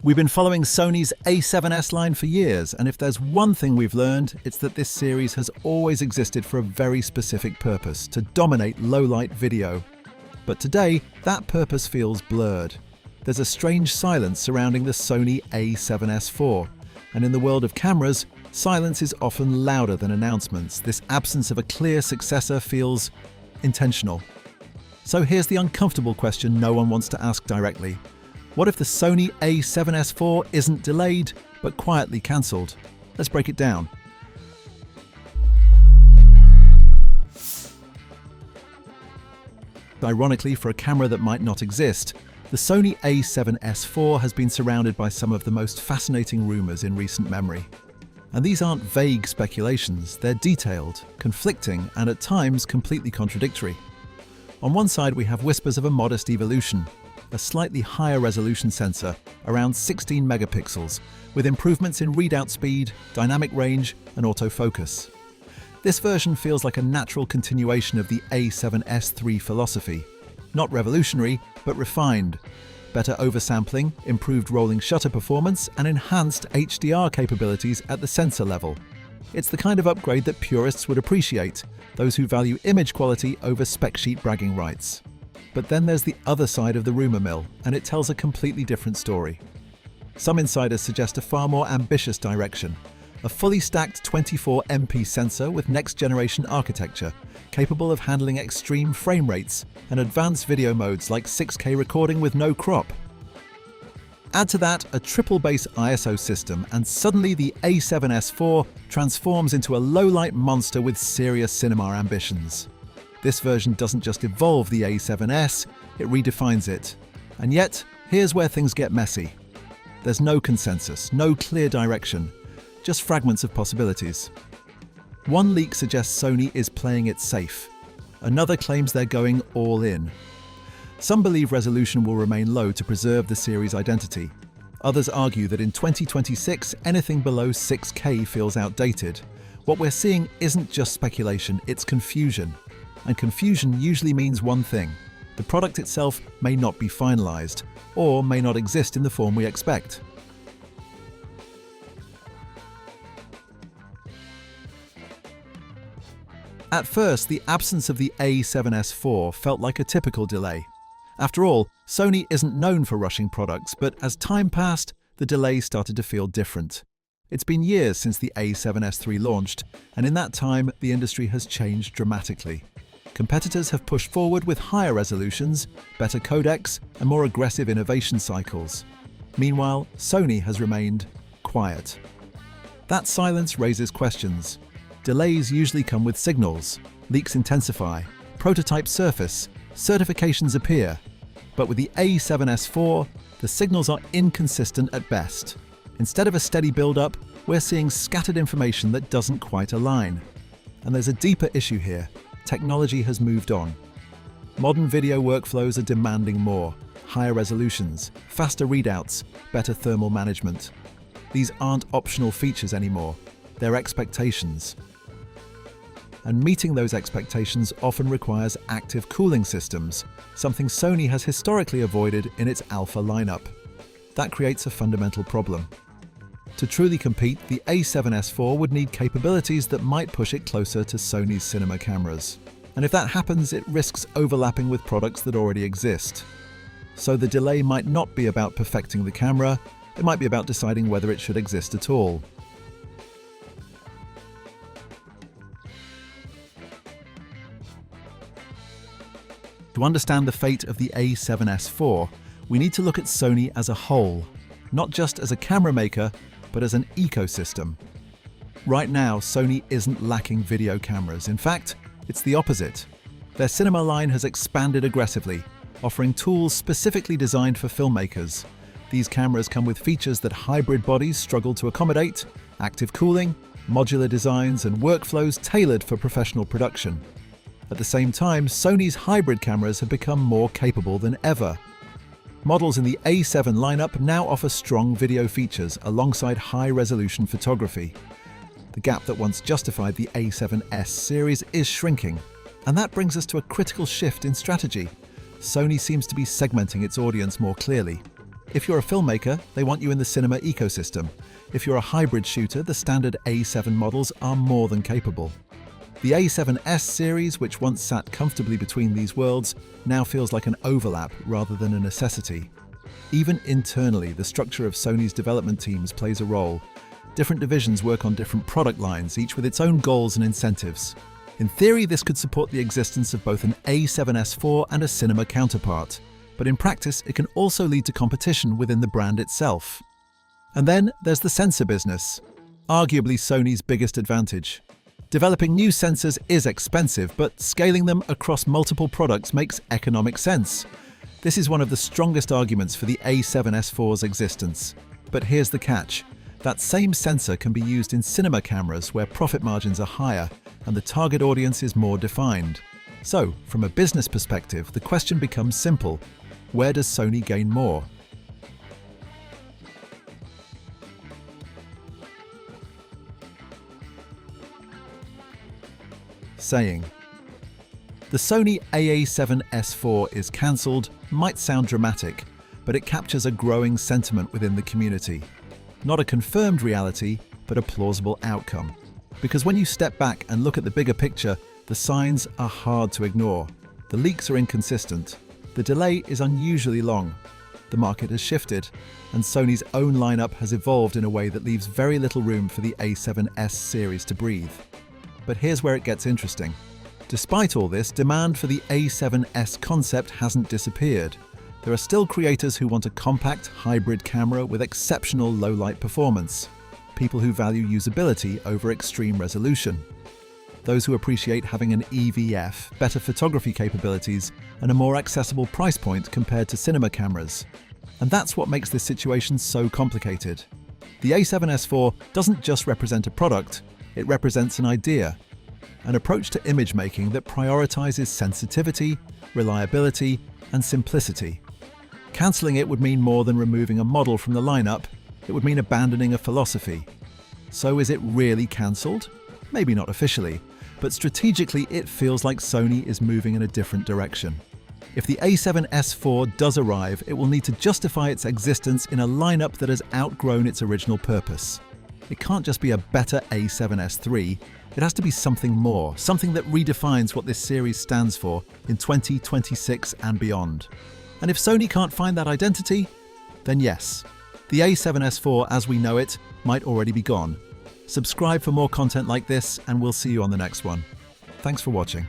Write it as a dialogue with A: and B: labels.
A: We've been following Sony's A7S line for years, and if there's one thing we've learned, it's that this series has always existed for a very specific purpose: to dominate low-light video. But today, that purpose feels blurred. There's a strange silence surrounding the Sony A7S IV, and in the world of cameras, silence is often louder than announcements. This absence of a clear successor feels intentional. So here's the uncomfortable question no one wants to ask directly. What if the Sony A7S IV isn't delayed, but quietly cancelled? Let's break it down. Ironically, for a camera that might not exist, the Sony A7S IV has been surrounded by some of the most fascinating rumours in recent memory. And these aren't vague speculations, they're detailed, conflicting, and at times completely contradictory. On one side we have whispers of a modest evolution, a slightly higher resolution sensor, around 16 megapixels, with improvements in readout speed, dynamic range, and autofocus. This version feels like a natural continuation of the A7S III philosophy. Not revolutionary, but refined. Better oversampling, improved rolling shutter performance, and enhanced HDR capabilities at the sensor level. It's the kind of upgrade that purists would appreciate, those who value image quality over spec sheet bragging rights. But then there's the other side of the rumour mill, and it tells a completely different story. Some insiders suggest a far more ambitious direction: a fully stacked 24MP sensor with next-generation architecture, capable of handling extreme frame rates and advanced video modes like 6K recording with no crop. Add to that a triple-base ISO system, and suddenly the A7S IV transforms into a low-light monster with serious cinema ambitions. This version doesn't just evolve the A7S, it redefines it. And yet, here's where things get messy. There's no consensus, no clear direction, just fragments of possibilities. One leak suggests Sony is playing it safe. Another claims they're going all in. Some believe resolution will remain low to preserve the series' identity. Others argue that in 2026, anything below 6K feels outdated. What we're seeing isn't just speculation, it's confusion. And confusion usually means one thing: the product itself may not be finalized, or may not exist in the form we expect. At first, the absence of the A7S IV felt like a typical delay. After all, Sony isn't known for rushing products, but as time passed, the delay started to feel different. It's been years since the A7S III launched, and in that time, the industry has changed dramatically. Competitors have pushed forward with higher resolutions, better codecs, and more aggressive innovation cycles. Meanwhile, Sony has remained quiet. That silence raises questions. Delays usually come with signals. Leaks intensify, prototypes surface, certifications appear. But with the A7S IV, the signals are inconsistent at best. Instead of a steady build-up, we're seeing scattered information that doesn't quite align. And there's a deeper issue here. Technology has moved on. Modern video workflows are demanding more: higher resolutions, faster readouts, better thermal management. These aren't optional features anymore, they're expectations. And meeting those expectations often requires active cooling systems, something Sony has historically avoided in its alpha lineup. That creates a fundamental problem. To truly compete, the A7S IV would need capabilities that might push it closer to Sony's cinema cameras. And if that happens, it risks overlapping with products that already exist. So the delay might not be about perfecting the camera, it might be about deciding whether it should exist at all. To understand the fate of the A7S IV, we need to look at Sony as a whole, not just as a camera maker, but as an ecosystem. Right now, Sony isn't lacking video cameras. In fact, it's the opposite. Their cinema line has expanded aggressively, offering tools specifically designed for filmmakers. These cameras come with features that hybrid bodies struggle to accommodate: active cooling, modular designs, and workflows tailored for professional production. At the same time, Sony's hybrid cameras have become more capable than ever. Models in the A7 lineup now offer strong video features alongside high-resolution photography. The gap that once justified the A7S series is shrinking, and that brings us to a critical shift in strategy. Sony seems to be segmenting its audience more clearly. If you're a filmmaker, they want you in the cinema ecosystem. If you're a hybrid shooter, the standard A7 models are more than capable. The A7S series, which once sat comfortably between these worlds, now feels like an overlap rather than a necessity. Even internally, the structure of Sony's development teams plays a role. Different divisions work on different product lines, each with its own goals and incentives. In theory, this could support the existence of both an A7S IV and a cinema counterpart, but in practice, it can also lead to competition within the brand itself. And then there's the sensor business, arguably Sony's biggest advantage. Developing new sensors is expensive, but scaling them across multiple products makes economic sense. This is one of the strongest arguments for the A7S IV's existence. But here's the catch. That same sensor can be used in cinema cameras where profit margins are higher and the target audience is more defined. So, from a business perspective, the question becomes simple. Where does Sony gain more? Saying the Sony A7S IV is cancelled might sound dramatic, but it captures a growing sentiment within the community. Not a confirmed reality, but a plausible outcome. Because when you step back and look at the bigger picture, the signs are hard to ignore. The leaks are inconsistent. The delay is unusually long. The market has shifted, and Sony's own lineup has evolved in a way that leaves very little room for the A7S series to breathe. But here's where it gets interesting. Despite all this, demand for the A7S concept hasn't disappeared. There are still creators who want a compact, hybrid camera with exceptional low-light performance. People who value usability over extreme resolution. Those who appreciate having an EVF, better photography capabilities, and a more accessible price point compared to cinema cameras. And that's what makes this situation so complicated. The A7S IV doesn't just represent a product, it represents an idea. An approach to image making that prioritizes sensitivity, reliability, and simplicity. Cancelling it would mean more than removing a model from the lineup, it would mean abandoning a philosophy. So is it really cancelled? Maybe not officially, but strategically it feels like Sony is moving in a different direction. If the A7S IV does arrive, it will need to justify its existence in a lineup that has outgrown its original purpose. It can't just be a better A7S III, it has to be something more, something that redefines what this series stands for in 2026 and beyond. And if Sony can't find that identity, then yes, the A7S IV as we know it might already be gone. Subscribe for more content like this and we'll see you on the next one. Thanks for watching.